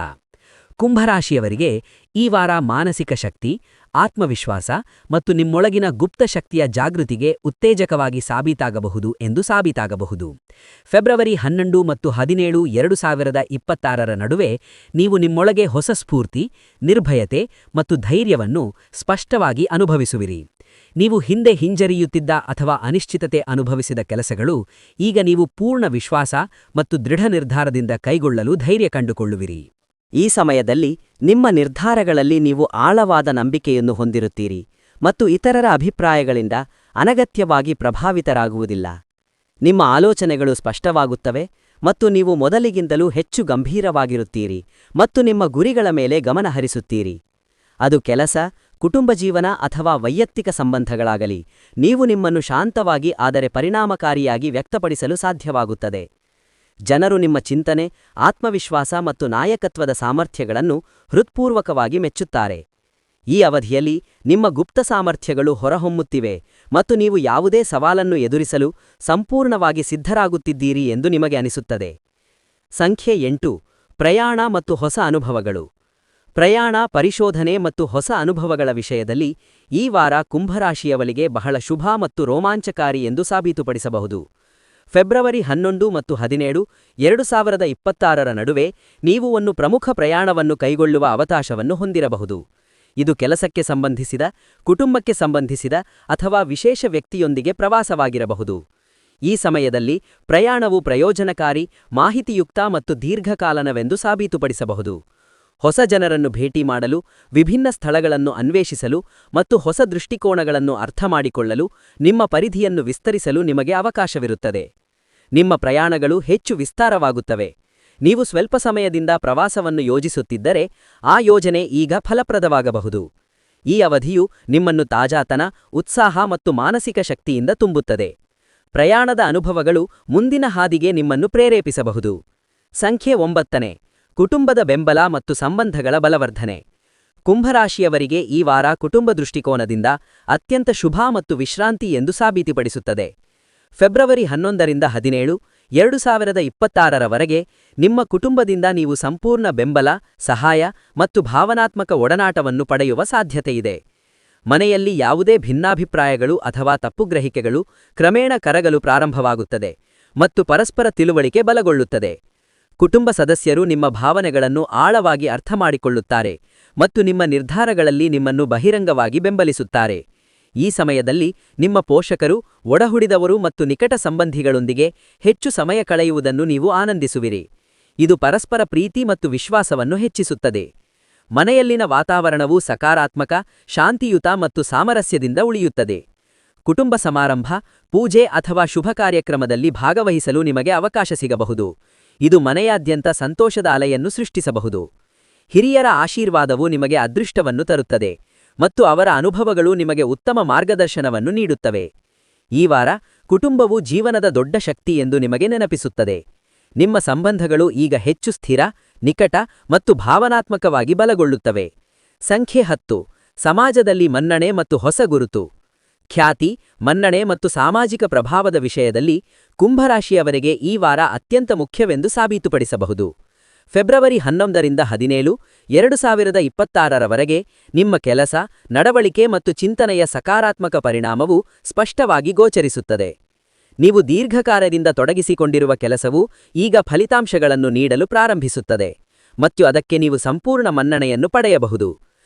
ಕುಂಭರಾಶಿಯವರಿಗೆ ಈ ವಾರ ಮಾನಸಿಕ ಶಕ್ತಿ, ಆತ್ಮವಿಶ್ವಾಸ ಮತ್ತು ನಿಮ್ಮೊಳಗಿನ ಗುಪ್ತ ಶಕ್ತಿಯ ಜಾಗೃತಿಗೆ ಉತ್ತೇಜಕವಾಗಿ ಸಾಬೀತಾಗಬಹುದು. ಫೆಬ್ರವರಿ 12 ಮತ್ತು 17, 2026 ನಡುವೆ ನೀವು ನಿಮ್ಮೊಳಗೆ ಹೊಸ ಸ್ಫೂರ್ತಿ, ನಿರ್ಭಯತೆ ಮತ್ತು ಧೈರ್ಯವನ್ನು ಸ್ಪಷ್ಟವಾಗಿ ಅನುಭವಿಸುವಿರಿ. ನೀವು ಹಿಂದೆ ಹಿಂಜರಿಯುತ್ತಿದ್ದ ಅಥವಾ ಅನಿಶ್ಚಿತತೆ ಅನುಭವಿಸಿದ ಕೆಲಸಗಳು ಈಗ ನೀವು ಪೂರ್ಣ ವಿಶ್ವಾಸ ಮತ್ತು ದೃಢ ನಿರ್ಧಾರದಿಂದ ಕೈಗೊಳ್ಳಲು ಧೈರ್ಯ ಕಂಡುಕೊಳ್ಳುವಿರಿ. ಈ ಸಮಯದಲ್ಲಿ ನಿಮ್ಮ ನಿರ್ಧಾರಗಳಲ್ಲಿ ನೀವು ಆಳವಾದ ನಂಬಿಕೆಯನ್ನು ಹೊಂದಿರುತ್ತೀರಿ ಮತ್ತು ಇತರರ ಅಭಿಪ್ರಾಯಗಳಿಂದ ಅನಗತ್ಯವಾಗಿ ಪ್ರಭಾವಿತರಾಗುವುದಿಲ್ಲ. ನಿಮ್ಮ ಆಲೋಚನೆಗಳು ಸ್ಪಷ್ಟವಾಗುತ್ತವೆ ಮತ್ತು ನೀವು ಮೊದಲಿಗಿಂತಲೂ ಹೆಚ್ಚು ಗಂಭೀರವಾಗಿರುತ್ತೀರಿ ಮತ್ತು ನಿಮ್ಮ ಗುರಿಗಳ ಮೇಲೆ ಗಮನ ಹರಿಸುತ್ತೀರಿ. ಅದು ಕೆಲಸ, ಕುಟುಂಬ ಜೀವನ ಅಥವಾ ವೈಯಕ್ತಿಕ ಸಂಬಂಧಗಳಾಗಲಿ, ನೀವು ನಿಮ್ಮನ್ನು ಶಾಂತವಾಗಿ ಆದರೆ ಪರಿಣಾಮಕಾರಿಯಾಗಿ ವ್ಯಕ್ತಪಡಿಸಲು ಸಾಧ್ಯವಾಗುತ್ತದೆ. ಜನರು ನಿಮ್ಮ ಚಿಂತನೆ, ಆತ್ಮವಿಶ್ವಾಸ ಮತ್ತು ನಾಯಕತ್ವದ ಸಾಮರ್ಥ್ಯಗಳನ್ನು ಹೃತ್ಪೂರ್ವಕವಾಗಿ ಮೆಚ್ಚುತ್ತಾರೆ. ಈ ಅವಧಿಯಲ್ಲಿ ನಿಮ್ಮ ಗುಪ್ತ ಸಾಮರ್ಥ್ಯಗಳು ಹೊರಹೊಮ್ಮುತ್ತಿವೆ ಮತ್ತು ನೀವು ಯಾವುದೇ ಸವಾಲನ್ನು ಎದುರಿಸಲು ಸಂಪೂರ್ಣವಾಗಿ ಸಿದ್ಧರಾಗುತ್ತಿದ್ದೀರಿ ಎಂದು ನಿಮಗೆ ಅನಿಸುತ್ತದೆ. ಸಂಖ್ಯೆ 8. ಪ್ರಯಾಣ ಮತ್ತು ಹೊಸ ಅನುಭವಗಳು. ಪ್ರಯಾಣ, ಪರಿಶೋಧನೆ ಮತ್ತು ಹೊಸ ಅನುಭವಗಳ ವಿಷಯದಲ್ಲಿ ಈ ವಾರ ಕುಂಭರಾಶಿಯವರಿಗೆ ಬಹಳ ಶುಭ ಮತ್ತು ರೋಮಾಂಚಕಾರಿ ಎಂದು ಸಾಬೀತುಪಡಿಸಬಹುದು. ಫೆಬ್ರವರಿ 11 ಮತ್ತು 17, 2026 ನಡುವೆ ನೀವು ಒಂದು ಪ್ರಮುಖ ಪ್ರಯಾಣವನ್ನು ಕೈಗೊಳ್ಳುವ ಅವಕಾಶವನ್ನು ಹೊಂದಿರಬಹುದು. ಇದು ಕೆಲಸಕ್ಕೆ ಸಂಬಂಧಿಸಿದ, ಕುಟುಂಬಕ್ಕೆ ಸಂಬಂಧಿಸಿದ ಅಥವಾ ವಿಶೇಷ ವ್ಯಕ್ತಿಯೊಂದಿಗೆ ಪ್ರವಾಸವಾಗಿರಬಹುದು. ಈ ಸಮಯದಲ್ಲಿ ಪ್ರಯಾಣವು ಪ್ರಯೋಜನಕಾರಿ, ಮಾಹಿತಿಯುಕ್ತ ಮತ್ತು ದೀರ್ಘಕಾಲನವೆಂದು ಸಾಬೀತುಪಡಿಸಬಹುದು. ಹೊಸ ಜನರನ್ನು ಭೇಟಿ ಮಾಡಲು, ವಿಭಿನ್ನ ಸ್ಥಳಗಳನ್ನು ಅನ್ವೇಷಿಸಲು ಮತ್ತು ಹೊಸ ದೃಷ್ಟಿಕೋನಗಳನ್ನು ಅರ್ಥಮಾಡಿಕೊಳ್ಳಲು ನಿಮ್ಮ ಪರಿಧಿಯನ್ನು ವಿಸ್ತರಿಸಲು ನಿಮಗೆ ಅವಕಾಶವಿರುತ್ತದೆ. ನಿಮ್ಮ ಪ್ರಯಾಣಗಳು ಹೆಚ್ಚು ವಿಸ್ತಾರವಾಗುತ್ತವೆ. ನೀವು ಸ್ವಲ್ಪ ಸಮಯದಿಂದ ಪ್ರವಾಸವನ್ನು ಯೋಜಿಸುತ್ತಿದ್ದರೆ ಆ ಯೋಜನೆ ಈಗ ಫಲಪ್ರದವಾಗಬಹುದು. ಈ ಅವಧಿಯು ನಿಮ್ಮನ್ನು ತಾಜಾತನ, ಉತ್ಸಾಹ ಮತ್ತು ಮಾನಸಿಕ ಶಕ್ತಿಯಿಂದ ತುಂಬುತ್ತದೆ. ಪ್ರಯಾಣದ ಅನುಭವಗಳು ಮುಂದಿನ ಹಾದಿಗೆ ನಿಮ್ಮನ್ನು ಪ್ರೇರೇಪಿಸಬಹುದು. ಸಂಖ್ಯೆ 9. ಕುಟುಂಬದ ಬೆಂಬಲ ಮತ್ತು ಸಂಬಂಧಗಳ ಬಲವರ್ಧನೆ. ಕುಂಭರಾಶಿಯವರಿಗೆ ಈ ವಾರ ಕುಟುಂಬ ದೃಷ್ಟಿಕೋನದಿಂದ ಅತ್ಯಂತ ಶುಭ ಮತ್ತು ವಿಶ್ರಾಂತಿ ಎಂದು ಸಾಬೀತುಪಡಿಸುತ್ತದೆ. ಫೆಬ್ರವರಿ 11 17, 2026 ನಿಮ್ಮ ಕುಟುಂಬದಿಂದ ನೀವು ಸಂಪೂರ್ಣ ಬೆಂಬಲ, ಸಹಾಯ ಮತ್ತು ಭಾವನಾತ್ಮಕ ಒಡನಾಟವನ್ನು ಪಡೆಯುವ ಸಾಧ್ಯತೆಯಿದೆ. ಮನೆಯಲ್ಲಿ ಯಾವುದೇ ಭಿನ್ನಾಭಿಪ್ರಾಯಗಳು ಅಥವಾ ತಪ್ಪುಗ್ರಹಿಕೆಗಳು ಕ್ರಮೇಣ ಕರಗಲು ಪ್ರಾರಂಭವಾಗುತ್ತದೆ ಮತ್ತು ಪರಸ್ಪರ ತಿಳುವಳಿಕೆ ಬಲಗೊಳ್ಳುತ್ತದೆ. ಕುಟುಂಬ ಸದಸ್ಯರು ನಿಮ್ಮ ಭಾವನೆಗಳನ್ನು ಆಳವಾಗಿ ಅರ್ಥಮಾಡಿಕೊಳ್ಳುತ್ತಾರೆ ಮತ್ತು ನಿಮ್ಮ ನಿರ್ಧಾರಗಳಲ್ಲಿ ನಿಮ್ಮನ್ನು ಬಹಿರಂಗವಾಗಿ ಬೆಂಬಲಿಸುತ್ತಾರೆ. ಈ ಸಮಯದಲ್ಲಿ ನಿಮ್ಮ ಪೋಷಕರು, ಒಡಹುಟ್ಟಿದವರು ಮತ್ತು ನಿಕಟ ಸಂಬಂಧಿಗಳೊಂದಿಗೆ ಹೆಚ್ಚು ಸಮಯ ಕಳೆಯುವುದನ್ನು ನೀವು ಆನಂದಿಸುವಿರಿ. ಇದು ಪರಸ್ಪರ ಪ್ರೀತಿ ಮತ್ತು ವಿಶ್ವಾಸವನ್ನು ಹೆಚ್ಚಿಸುತ್ತದೆ. ಮನೆಯಲ್ಲಿನ ವಾತಾವರಣವು ಸಕಾರಾತ್ಮಕ, ಶಾಂತಿಯುತ ಮತ್ತು ಸಾಮರಸ್ಯದಿಂದ ಉಳಿಯುತ್ತದೆ. ಕುಟುಂಬ ಸಮಾರಂಭ, ಪೂಜೆ ಅಥವಾ ಶುಭ ಕಾರ್ಯಕ್ರಮದಲ್ಲಿ ಭಾಗವಹಿಸಲು ನಿಮಗೆ ಅವಕಾಶ ಸಿಗಬಹುದು. ಇದು ಮನೆಯಾದ್ಯಂತ ಸಂತೋಷದ ಅಲೆಯನ್ನು ಸೃಷ್ಟಿಸಬಹುದು. ಹಿರಿಯರ ಆಶೀರ್ವಾದವು ನಿಮಗೆ ಅದೃಷ್ಟವನ್ನು ತರುತ್ತದೆ ಮತ್ತು ಅವರ ಅನುಭವಗಳು ನಿಮಗೆ ಉತ್ತಮ ಮಾರ್ಗದರ್ಶನವನ್ನು ನೀಡುತ್ತವೆ. ಈ ವಾರ ಕುಟುಂಬವು ಜೀವನದ ದೊಡ್ಡ ಶಕ್ತಿ ಎಂದು ನಿಮಗೆ ನೆನಪಿಸುತ್ತದೆ. ನಿಮ್ಮ ಸಂಬಂಧಗಳು ಈಗ ಹೆಚ್ಚು ಸ್ಥಿರ, ನಿಕಟ ಮತ್ತು ಭಾವನಾತ್ಮಕವಾಗಿ ಬಲಗೊಳ್ಳುತ್ತವೆ. ಸಂಖ್ಯೆ 10. ಸಮಾಜದಲ್ಲಿ ಮನ್ನಣೆ ಮತ್ತು ಹೊಸ ಗುರುತು. ಖ್ಯಾತಿ, ಮನ್ನಣೆ ಮತ್ತು ಸಾಮಾಜಿಕ ಪ್ರಭಾವದ ವಿಷಯದಲ್ಲಿ ಕುಂಭರಾಶಿಯವರಿಗೆ ಈ ವಾರ ಅತ್ಯಂತ ಮುಖ್ಯವೆಂದು ಸಾಬೀತುಪಡಿಸಬಹುದು. ಫೆಬ್ರವರಿ 11 17, 2026 ನಿಮ್ಮ ಕೆಲಸ, ನಡವಳಿಕೆ ಮತ್ತು ಚಿಂತನೆಯ ಸಕಾರಾತ್ಮಕ ಪರಿಣಾಮವು ಸ್ಪಷ್ಟವಾಗಿ ಗೋಚರಿಸುತ್ತದೆ. ನೀವು ದೀರ್ಘಕಾಲದಿಂದ ತೊಡಗಿಸಿಕೊಂಡಿರುವ ಕೆಲಸವು ಈಗ ಫಲಿತಾಂಶಗಳನ್ನು ನೀಡಲು ಪ್ರಾರಂಭಿಸುತ್ತದೆ ಮತ್ತು ಅದಕ್ಕೆ ನೀವು ಸಂಪೂರ್ಣ ಮನ್ನಣೆಯನ್ನು ಪಡೆಯಬಹುದು.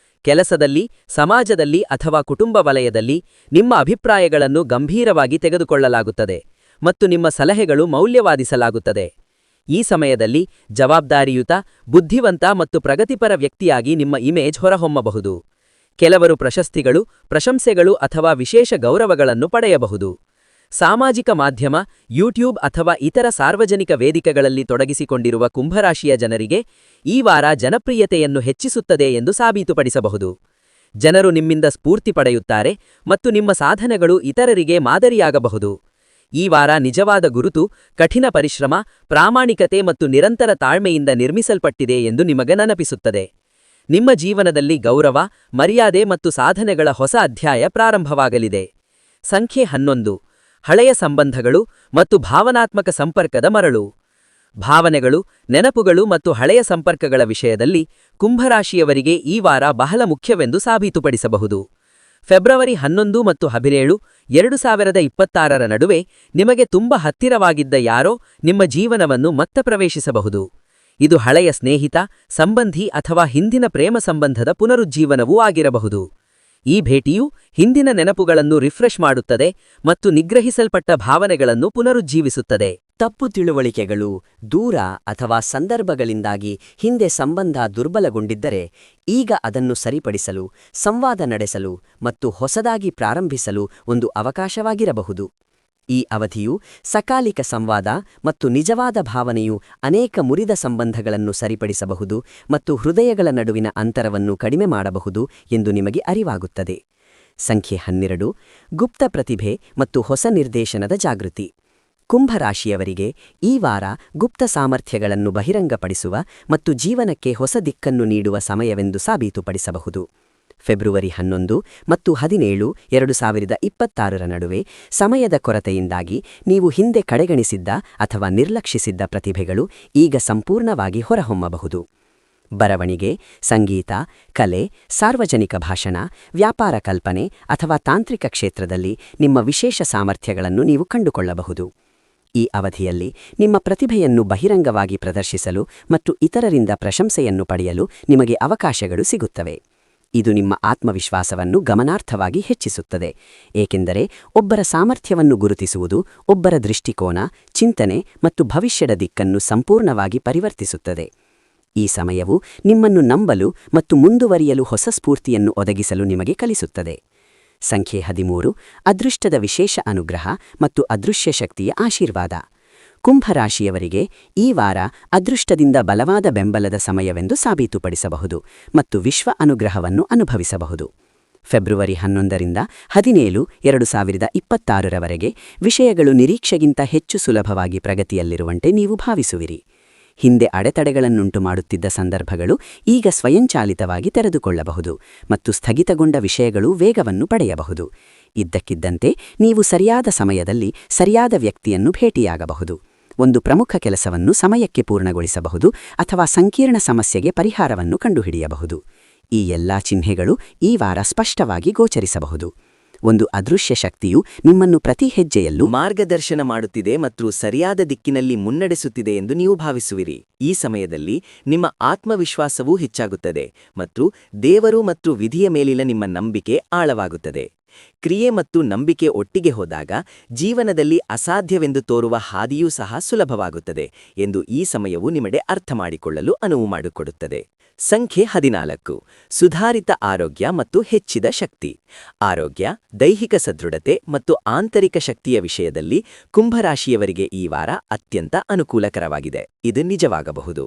ಕೆಲಸದಲ್ಲಿ, ಸಮಾಜದಲ್ಲಿ ಅಥವಾ ಕುಟುಂಬ ವಲಯದಲ್ಲಿ ನಿಮ್ಮ ಅಭಿಪ್ರಾಯಗಳನ್ನು ಗಂಭೀರವಾಗಿ ತೆಗೆದುಕೊಳ್ಳಲಾಗುತ್ತದೆ ಮತ್ತು ನಿಮ್ಮ ಸಲಹೆಗಳು ಮೌಲ್ಯವಾದಿಸಲಾಗುತ್ತದೆ. ಈ ಸಮಯದಲ್ಲಿ ಜವಾಬ್ದಾರಿಯುತ, ಬುದ್ಧಿವಂತ ಮತ್ತು ಪ್ರಗತಿಪರ ವ್ಯಕ್ತಿಯಾಗಿ ನಿಮ್ಮ ಇಮೇಜ್ ಹೊರಹೊಮ್ಮಬಹುದು. ಕೆಲವರು ಪ್ರಶಸ್ತಿಗಳು, ಪ್ರಶಂಸೆಗಳು ಅಥವಾ ವಿಶೇಷ ಗೌರವಗಳನ್ನು ಪಡೆಯಬಹುದು. ಸಾಮಾಜಿಕ ಮಾಧ್ಯಮ, ಯೂಟ್ಯೂಬ್ ಅಥವಾ ಇತರ ಸಾರ್ವಜನಿಕ ವೇದಿಕೆಗಳಲ್ಲಿ ತೊಡಗಿಸಿಕೊಂಡಿರುವ ಕುಂಭರಾಶಿಯ ಜನರಿಗೆ ಈ ವಾರ ಜನಪ್ರಿಯತೆಯನ್ನು ಹೆಚ್ಚಿಸುತ್ತದೆ ಎಂದು ಸಾಬೀತುಪಡಿಸಬಹುದು. ಜನರು ನಿಮ್ಮಿಂದ ಸ್ಫೂರ್ತಿ ಪಡೆಯುತ್ತಾರೆ ಮತ್ತು ನಿಮ್ಮ ಸಾಧನೆಗಳು ಇತರರಿಗೆ ಮಾದರಿಯಾಗಬಹುದು. ಈ ವಾರ ನಿಜವಾದ ಗುರುತು ಕಠಿಣ ಪರಿಶ್ರಮ, ಪ್ರಾಮಾಣಿಕತೆ ಮತ್ತು ನಿರಂತರ ತಾಳ್ಮೆಯಿಂದ ನಿರ್ಮಿಸಲ್ಪಟ್ಟಿದೆ ಎಂದು ನಿಮಗೆ ನೆನಪಿಸುತ್ತದೆ. ನಿಮ್ಮ ಜೀವನದಲ್ಲಿ ಗೌರವ, ಮರ್ಯಾದೆ ಮತ್ತು ಸಾಧನೆಗಳ ಹೊಸ ಅಧ್ಯಾಯ ಪ್ರಾರಂಭವಾಗಲಿದೆ. ಸಂಖ್ಯೆ 11. ಹಳೆಯ ಸಂಬಂಧಗಳು ಮತ್ತು ಭಾವನಾತ್ಮಕ ಸಂಪರ್ಕದ ಮರಳು. ಭಾವನೆಗಳು, ನೆನಪುಗಳು ಮತ್ತು ಹಳೆಯ ಸಂಪರ್ಕಗಳ ವಿಷಯದಲ್ಲಿ ಕುಂಭರಾಶಿಯವರಿಗೆ ಈ ವಾರ ಬಹಳ ಮುಖ್ಯವೆಂದು ಸಾಬೀತುಪಡಿಸಬಹುದು. ಫೆಬ್ರವರಿ 11 ಮತ್ತು 17, 2026ರ ನಡುವೆ ನಿಮಗೆ ತುಂಬ ಹತ್ತಿರವಾಗಿದ್ದ ಯಾರೋ ನಿಮ್ಮ ಜೀವನವನ್ನು ಮತ್ತೆ ಪ್ರವೇಶಿಸಬಹುದು. ಇದು ಹಳೆಯ ಸ್ನೇಹಿತ, ಸಂಬಂಧಿ ಅಥವಾ ಹಿಂದಿನ ಪ್ರೇಮ ಸಂಬಂಧದ ಪುನರುಜ್ಜೀವನವೂ ಆಗಿರಬಹುದು. ಈ ಭೇಟಿಯು ಹಿಂದಿನ ನೆನಪುಗಳನ್ನು ರಿಫ್ರೆಶ್ ಮಾಡುತ್ತದೆ ಮತ್ತು ನಿಗ್ರಹಿಸಲ್ಪಟ್ಟ ಭಾವನೆಗಳನ್ನು ಪುನರುಜ್ಜೀವಿಸುತ್ತದೆ. ತಪ್ಪು ತಿಳುವಳಿಕೆಗಳು, ದೂರ ಅಥವಾ ಸಂದರ್ಭಗಳಿಂದಾಗಿ ಹಿಂದೆ ಸಂಬಂಧ ದುರ್ಬಲಗೊಂಡಿದ್ದರೆ ಈಗ ಅದನ್ನು ಸರಿಪಡಿಸಲು, ಸಂವಾದ ನಡೆಸಲು ಮತ್ತು ಹೊಸದಾಗಿ ಪ್ರಾರಂಭಿಸಲು ಒಂದು ಅವಕಾಶವಾಗಿರಬಹುದು. ಈ ಅವಧಿಯು ಸಕಾಲಿಕ ಸಂವಾದ ಮತ್ತು ನಿಜವಾದ ಭಾವನೆಯು ಅನೇಕ ಮುರಿದ ಸಂಬಂಧಗಳನ್ನು ಸರಿಪಡಿಸಬಹುದು ಮತ್ತು ಹೃದಯಗಳ ನಡುವಿನ ಅಂತರವನ್ನು ಕಡಿಮೆ ಮಾಡಬಹುದು ಎಂದು ನಿಮಗೆ ಅರಿವಾಗುತ್ತದೆ. ಸಂಖ್ಯೆ 12. ಗುಪ್ತ ಪ್ರತಿಭೆ ಮತ್ತು ಹೊಸ ನಿರ್ದೇಶನದ ಜಾಗೃತಿ. ಕುಂಭರಾಶಿಯವರಿಗೆ ಈ ವಾರ ಗುಪ್ತ ಸಾಮರ್ಥ್ಯಗಳನ್ನು ಬಹಿರಂಗಪಡಿಸುವ ಮತ್ತು ಜೀವನಕ್ಕೆ ಹೊಸ ದಿಕ್ಕನ್ನು ನೀಡುವ ಸಮಯವೆಂದು ಸಾಬೀತುಪಡಿಸಬಹುದು. ಫೆಬ್ರವರಿ 11 ಮತ್ತು 17, 2026ರ ನಡುವೆ ಸಮಯದ ಕೊರತೆಯಿಂದಾಗಿ ನೀವು ಹಿಂದೆ ಕಡೆಗಣಿಸಿದ್ದ ಅಥವಾ ನಿರ್ಲಕ್ಷಿಸಿದ್ದ ಪ್ರತಿಭೆಗಳು ಈಗ ಸಂಪೂರ್ಣವಾಗಿ ಹೊರಹೊಮ್ಮಬಹುದು. ಬರವಣಿಗೆ, ಸಂಗೀತ, ಕಲೆ, ಸಾರ್ವಜನಿಕ ಭಾಷಣ, ವ್ಯಾಪಾರ ಕಲ್ಪನೆ ಅಥವಾ ತಾಂತ್ರಿಕ ಕ್ಷೇತ್ರದಲ್ಲಿ ನಿಮ್ಮ ವಿಶೇಷ ಸಾಮರ್ಥ್ಯಗಳನ್ನು ನೀವು ಕಂಡುಕೊಳ್ಳಬಹುದು. ಈ ಅವಧಿಯಲ್ಲಿ ನಿಮ್ಮ ಪ್ರತಿಭೆಯನ್ನು ಬಹಿರಂಗವಾಗಿ ಪ್ರದರ್ಶಿಸಲು ಮತ್ತು ಇತರರಿಂದ ಪ್ರಶಂಸೆಯನ್ನು ಪಡೆಯಲು ನಿಮಗೆ ಅವಕಾಶಗಳು ಸಿಗುತ್ತವೆ. ಇದು ನಿಮ್ಮ ಆತ್ಮವಿಶ್ವಾಸವನ್ನು ಗಮನಾರ್ಹವಾಗಿ ಹೆಚ್ಚಿಸುತ್ತದೆ, ಏಕೆಂದರೆ ಒಬ್ಬರ ಸಾಮರ್ಥ್ಯವನ್ನು ಗುರುತಿಸುವುದು ಒಬ್ಬರ ದೃಷ್ಟಿಕೋನ, ಚಿಂತನೆ ಮತ್ತು ಭವಿಷ್ಯದ ದಿಕ್ಕನ್ನು ಸಂಪೂರ್ಣವಾಗಿ ಪರಿವರ್ತಿಸುತ್ತದೆ. ಈ ಸಮಯವು ನಿಮ್ಮನ್ನು ನಂಬಲು ಮತ್ತು ಮುಂದುವರಿಯಲು ಹೊಸ ಸ್ಫೂರ್ತಿಯನ್ನು ಒದಗಿಸಲು ನಿಮಗೆ ಕಲಿಸುತ್ತದೆ. ಸಂಖ್ಯೆ 13. ಅದೃಷ್ಟದ ವಿಶೇಷ ಅನುಗ್ರಹ ಮತ್ತು ಅದೃಶ್ಯ ಶಕ್ತಿಯ ಆಶೀರ್ವಾದ. ಕುಂಭರಾಶಿಯವರಿಗೆ ಈ ವಾರ ಅದೃಷ್ಟದಿಂದ ಬಲವಾದ ಬೆಂಬಲದ ಸಮಯವೆಂದು ಸಾಬೀತುಪಡಿಸಬಹುದು ಮತ್ತು ವಿಶ್ವ ಅನುಗ್ರಹವನ್ನು ಅನುಭವಿಸಬಹುದು. ಫೆಬ್ರವರಿ 11ರಿಂದ 17, 2026ರವರೆಗೆ ವಿಷಯಗಳು ನಿರೀಕ್ಷೆಗಿಂತ ಹೆಚ್ಚು ಸುಲಭವಾಗಿ ಪ್ರಗತಿಯಲ್ಲಿರುವಂತೆ ನೀವು ಭಾವಿಸುವಿರಿ. ಹಿಂದೆ ಅಡೆತಡೆಗಳನ್ನುಂಟು ಮಾಡುತ್ತಿದ್ದ ಸಂದರ್ಭಗಳು ಈಗ ಸ್ವಯಂಚಾಲಿತವಾಗಿ ತೆರೆದುಕೊಳ್ಳಬಹುದು ಮತ್ತು ಸ್ಥಗಿತಗೊಂಡ ವಿಷಯಗಳು ವೇಗವನ್ನು ಪಡೆಯಬಹುದು. ಇದ್ದಕ್ಕಿದ್ದಂತೆ ನೀವು ಸರಿಯಾದ ಸಮಯದಲ್ಲಿ ಸರಿಯಾದ ವ್ಯಕ್ತಿಯನ್ನು ಭೇಟಿಯಾಗಬಹುದು. ಒಂದು ಪ್ರಮುಖ ಕೆಲಸವನ್ನು ಸಮಯಕ್ಕೆ ಪೂರ್ಣಗೊಳಿಸಬಹುದು ಅಥವಾ ಸಂಕೀರ್ಣ ಸಮಸ್ಯೆಗೆ ಪರಿಹಾರವನ್ನು ಕಂಡುಹಿಡಿಯಬಹುದು. ಈ ಎಲ್ಲಾ ಚಿಹ್ನೆಗಳು ಈ ವಾರ ಸ್ಪಷ್ಟವಾಗಿ ಗೋಚರಿಸಬಹುದು. ಒಂದು ಅದೃಶ್ಯ ಶಕ್ತಿಯು ನಿಮ್ಮನ್ನು ಪ್ರತಿ ಹೆಜ್ಜೆಯಲ್ಲೂ ಮಾರ್ಗದರ್ಶನ ಮಾಡುತ್ತಿದೆ ಮತ್ತು ಸರಿಯಾದ ದಿಕ್ಕಿನಲ್ಲಿ ಮುನ್ನಡೆಸುತ್ತಿದೆ ಎಂದು ನೀವು ಭಾವಿಸುವಿರಿ. ಈ ಸಮಯದಲ್ಲಿ ನಿಮ್ಮ ಆತ್ಮವಿಶ್ವಾಸವೂ ಹೆಚ್ಚಾಗುತ್ತದೆ ಮತ್ತು ದೇವರು ಮತ್ತು ವಿಧಿಯ ಮೇಲಿನ ನಿಮ್ಮ ನಂಬಿಕೆ ಆಳವಾಗುತ್ತದೆ. ಕ್ರಿಯೆ ಮತ್ತು ನಂಬಿಕೆ ಒಟ್ಟಿಗೆ ಹೋದಾಗ ಜೀವನದಲ್ಲಿ ಅಸಾಧ್ಯವೆಂದು ತೋರುವ ಹಾದಿಯೂ ಸಹ ಸುಲಭವಾಗುತ್ತದೆ ಎಂದು ಈ ಸಮಯವು ನಿಮಗೆ ಅರ್ಥಮಾಡಿಕೊಳ್ಳಲು ಅನುವು ಮಾಡಿಕೊಡುತ್ತದೆ. ಸಂಖ್ಯೆ 14. ಸುಧಾರಿತ ಆರೋಗ್ಯ ಮತ್ತು ಹೆಚ್ಚಿದ ಶಕ್ತಿ. ಆರೋಗ್ಯ, ದೈಹಿಕ ಸದೃಢತೆ ಮತ್ತು ಆಂತರಿಕ ಶಕ್ತಿಯ ವಿಷಯದಲ್ಲಿ ಕುಂಭರಾಶಿಯವರಿಗೆ ಈ ವಾರ ಅತ್ಯಂತ ಅನುಕೂಲಕರವಾಗಿದೆ. ಇದು ನಿಜವಾಗಬಹುದು.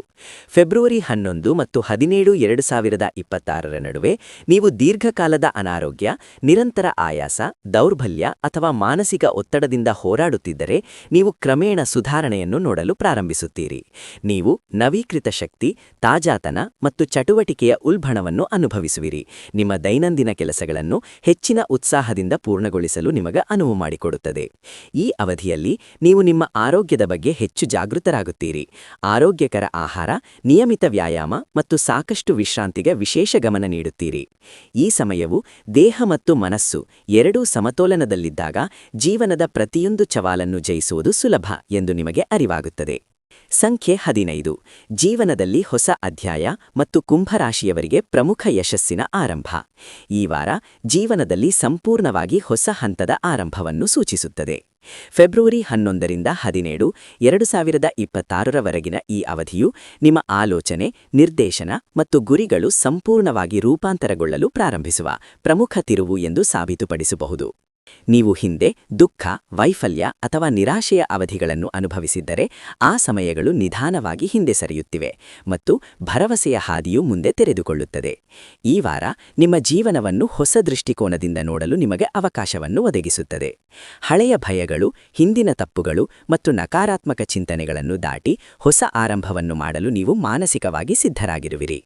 ಫೆಬ್ರವರಿ 11 ಮತ್ತು 17, 2026ರ ನಡುವೆ ನೀವು ದೀರ್ಘಕಾಲದ ಅನಾರೋಗ್ಯ, ನಿರಂತರ ಆಯಾಸ, ದೌರ್ಬಲ್ಯ ಅಥವಾ ಮಾನಸಿಕ ಒತ್ತಡದಿಂದ ಹೋರಾಡುತ್ತಿದ್ದರೆ ನೀವು ಕ್ರಮೇಣ ಸುಧಾರಣೆಯನ್ನು ನೋಡಲು ಪ್ರಾರಂಭಿಸುತ್ತೀರಿ. ನೀವು ನವೀಕೃತ ಶಕ್ತಿ, ತಾಜಾತನ ಮತ್ತು ಚಟುವಟಿಕೆಯ ಉಲ್ಬಣವನ್ನು ಅನುಭವಿಸುವಿರಿ. ನಿಮ್ಮ ದೈನಂದಿನ ಕೆಲಸಗಳನ್ನು ಹೆಚ್ಚಿನ ಉತ್ಸಾಹದಿಂದ ಪೂರ್ಣಗೊಳಿಸಲು ನಿಮಗೆ ಅನುವು ಮಾಡಿಕೊಡುತ್ತದೆ. ಈ ಅವಧಿಯಲ್ಲಿ ನೀವು ನಿಮ್ಮ ಆರೋಗ್ಯದ ಬಗ್ಗೆ ಹೆಚ್ಚು ಜಾಗೃತರಾಗುತ್ತೀರಿ. ಆರೋಗ್ಯಕರ ಆಹಾರ, ನಿಯಮಿತ ವ್ಯಾಯಾಮ ಮತ್ತು ಸಾಕಷ್ಟು ವಿಶ್ರಾಂತಿಗೆ ವಿಶೇಷ ಗಮನ ನೀಡುತ್ತೀರಿ. ಈ ಸಮಯವು ದೇಹ ಮತ್ತು ಮನಸ್ಸು ಎರಡೂ ಸಮತೋಲನದಲ್ಲಿದ್ದಾಗ ಜೀವನದ ಪ್ರತಿಯೊಂದು ಸವಾಲನ್ನು ಜಯಿಸುವುದು ಸುಲಭ ಎಂದು ನಿಮಗೆ ಅರಿವಾಗುತ್ತದೆ. ಸಂಖ್ಯೆ 15. ಜೀವನದಲ್ಲಿ ಹೊಸ ಅಧ್ಯಾಯ ಮತ್ತು ಕುಂಭರಾಶಿಯವರಿಗೆ ಪ್ರಮುಖ ಯಶಸ್ಸಿನ ಆರಂಭ. ಈ ವಾರ ಜೀವನದಲ್ಲಿ ಸಂಪೂರ್ಣವಾಗಿ ಹೊಸ ಹಂತದ ಆರಂಭವನ್ನು ಸೂಚಿಸುತ್ತದೆ. ಫೆಬ್ರವರಿ 11ರಿಂದ 17, 2026ರವರೆಗಿನ ಈ ಅವಧಿಯು ನಿಮ್ಮ ಆಲೋಚನೆ, ನಿರ್ದೇಶನ ಮತ್ತು ಗುರಿಗಳು ಸಂಪೂರ್ಣವಾಗಿ ರೂಪಾಂತರಗೊಳ್ಳಲು ಪ್ರಾರಂಭಿಸುವ ಪ್ರಮುಖ ತಿರುವು ಎಂದು ಸಾಬೀತುಪಡಿಸಬಹುದು. ನೀವು ಹಿಂದೆ ದುಃಖ, ವೈಫಲ್ಯ ಅಥವಾ ನಿರಾಶೆಯ ಅವಧಿಗಳನ್ನು ಅನುಭವಿಸಿದ್ದರೆ ಆ ಸಮಯಗಳು ನಿಧಾನವಾಗಿ ಹಿಂದೆ ಸರಿಯುತ್ತಿವೆ ಮತ್ತು ಭರವಸೆಯ ಹಾದಿಯು ಮುಂದೆ ತೆರೆದುಕೊಳ್ಳುತ್ತದೆ. ಈ ವಾರ ನಿಮ್ಮ ಜೀವನವನ್ನು ಹೊಸ ದೃಷ್ಟಿಕೋನದಿಂದ ನೋಡಲು ನಿಮಗೆ ಅವಕಾಶವನ್ನು ಒದಗಿಸುತ್ತದೆ. ಹಳೆಯ ಭಯಗಳು, ಹಿಂದಿನ ತಪ್ಪುಗಳು ಮತ್ತು ನಕಾರಾತ್ಮಕ ಚಿಂತನೆಗಳನ್ನು ದಾಟಿ ಹೊಸ ಆರಂಭವನ್ನು ಮಾಡಲು ನೀವು ಮಾನಸಿಕವಾಗಿ ಸಿದ್ಧರಾಗಿರುವಿರಿ.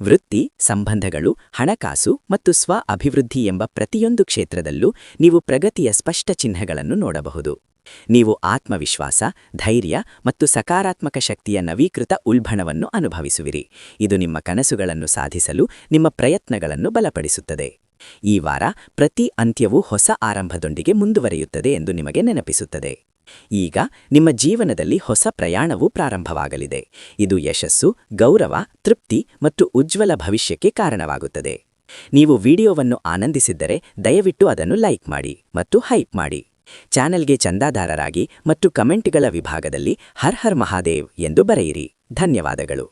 ವೃತ್ತಿ, ಸಂಬಂಧಗಳು, ಹಣಕಾಸು ಮತ್ತು ಸ್ವ-ಅಭಿವೃದ್ಧಿ ಎಂಬ ಪ್ರತಿಯೊಂದು ಕ್ಷೇತ್ರದಲ್ಲೂ ನೀವು ಪ್ರಗತಿಯ ಸ್ಪಷ್ಟ ಚಿಹ್ನೆಗಳನ್ನು ನೋಡಬಹುದು. ನೀವು ಆತ್ಮವಿಶ್ವಾಸ, ಧೈರ್ಯ ಮತ್ತು ಸಕಾರಾತ್ಮಕ ಶಕ್ತಿಯ ನವೀಕೃತ ಉಲ್ಬಣವನ್ನು ಅನುಭವಿಸುವಿರಿ. ಇದು ನಿಮ್ಮ ಕನಸುಗಳನ್ನು ಸಾಧಿಸಲು ನಿಮ್ಮ ಪ್ರಯತ್ನಗಳನ್ನು ಬಲಪಡಿಸುತ್ತದೆ. ಈ ವಾರ ಪ್ರತಿ ಅಂತ್ಯವೂ ಹೊಸ ಆರಂಭದೊಂದಿಗೆ ಮುಂದುವರಿಯುತ್ತದೆ ಎಂದು ನಿಮಗೆ ನೆನಪಿಸುತ್ತದೆ. ಈಗ ನಿಮ್ಮ ಜೀವನದಲ್ಲಿ ಹೊಸ ಪ್ರಯಾಣವೂ ಪ್ರಾರಂಭವಾಗಲಿದೆ. ಇದು ಯಶಸ್ಸು, ಗೌರವ, ತೃಪ್ತಿ ಮತ್ತು ಉಜ್ವಲ ಭವಿಷ್ಯಕ್ಕೆ ಕಾರಣವಾಗುತ್ತದೆ. ನೀವು ವಿಡಿಯೋವನ್ನು ಆನಂದಿಸಿದ್ದರೆ ದಯವಿಟ್ಟು ಅದನ್ನು ಲೈಕ್ ಮಾಡಿ ಮತ್ತು ಹೈಪ್ ಮಾಡಿ. ಚಾನೆಲ್ಗೆ ಚಂದಾದಾರರಾಗಿ ಮತ್ತು ಕಮೆಂಟ್ಗಳ ವಿಭಾಗದಲ್ಲಿ ಹರ್ ಹರ್ ಮಹಾದೇವ್ ಎಂದು ಬರೆಯಿರಿ. ಧನ್ಯವಾದಗಳು.